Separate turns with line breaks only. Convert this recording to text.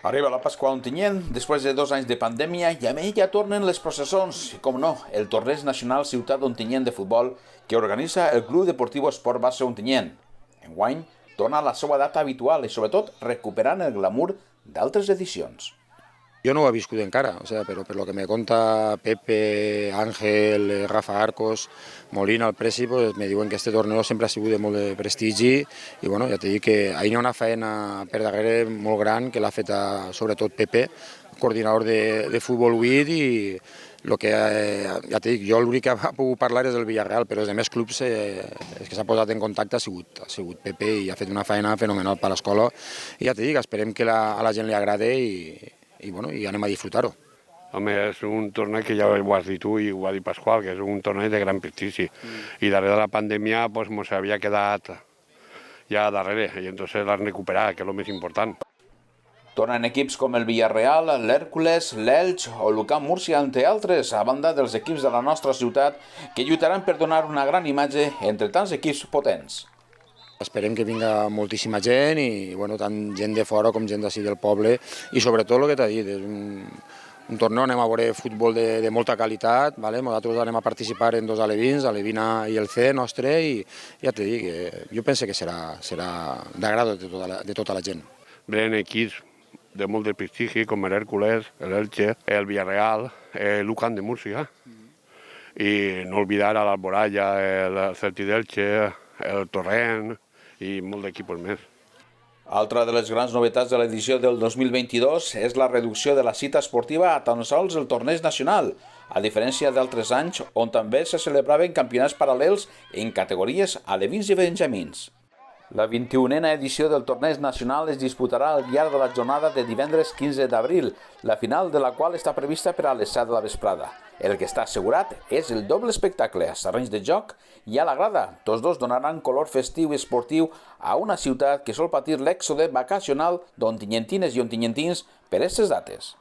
Arriba la Pasqua a Ontinyent, després de 2 anys de pandèmia, i amb ella tornen les processons, i com no, el torneig nacional Ciutat d'Ontinyent de futbol que organitza el Club Deportiu Esport Base Ontinyent. Enguany, torna a la seva data habitual i, sobretot, recuperant el glamour d'altres edicions.
Jo no ho he viscut encara, però per lo que me conta Pepe, Ángel, Rafa Arcos, Molina, el Presi, pues, me diuen que este torneo sempre ha sigut de molt de prestigi i bueno, ja t'he dit que ahir hi ha una feina per darrere molt gran que l'ha fet sobretot Pepe, coordinador de Futbol 8 i el que, ja t'he dit, jo l'únic que ha pogut parlar és del Villarreal, però els altres clubs que s'ha posat en contacte ha sigut Pepe i ha fet una feina fenomenal per l'escola i ja t'he dit, esperem que a la gent li agrade i anem a disfrutar-ho.
Home, és un torneig que ja ho has dit tu i ho ha dit Pasqual, que és un torneig de gran prestigi. I darrere de la pandèmia pues, mos havia quedat ja darrere, i entonces l'han recuperat, que és el més important.
Tornen equips com el Villarreal, l'Hèrcules, l'Elx o l'UCAM Múrcia, entre altres, a banda dels equips de la nostra ciutat, que lluitaran per donar una gran imatge entre tants equips potents.
Esperem que vinga moltíssima gent, i bueno, tant gent de fora com gent d'ací del poble, i sobretot el que t'ha dit, és un torneo, anem a veure futbol de molta qualitat, ¿vale? Nosaltres anem a participar en 2 alevins, l'Alevin A i el C nostre, i ja t'he dit que jo penso que serà d'agrado de tota la gent.
Venen equips de molt de prestigi, com l'Hèrcules, l'Elche, el Villarreal, l'UCAM de Múrcia, i no oblidar a l'Alboraya, el Celti d'Elche, el Torrent i molt d'equips més.
Altra de les grans novetats de l'edició del 2022 és la reducció de la cita esportiva a tan sols el torneig nacional, a diferència d'altres anys on també se celebraven campionats paral·lels en categories alevins i benjamins. La 21a edició del torneig nacional es disputarà al llarg de la jornada de divendres 15 d'abril, la final de la qual està prevista per a les 7 de la vesprada. El que està assegurat és el doble espectacle a terrenys de joc i a la grada. Tots dos donaran color festiu i esportiu a una ciutat que sol patir l'èxode vacacional d'ontinyentines i ontinyentins per aquestes dates.